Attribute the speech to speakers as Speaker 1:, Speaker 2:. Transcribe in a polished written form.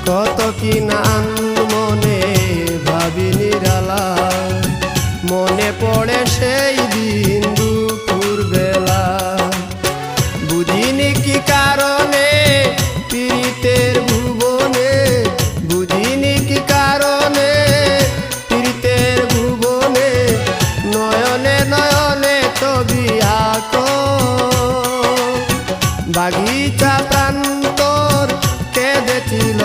Speaker 1: কত কি নাম মনে ভাবি নিরালা, মনে পড়ে সেই দিন দুপুর বেলা। বুঝিনি কি কারণে পীড়িতের ভুবনে, বুঝিনি কি কারণে পীড়িতের ভুবনে, নয়নে নয়নে ছবি আঁকো। বাগিচা প্রান্তর কেঁদেছিল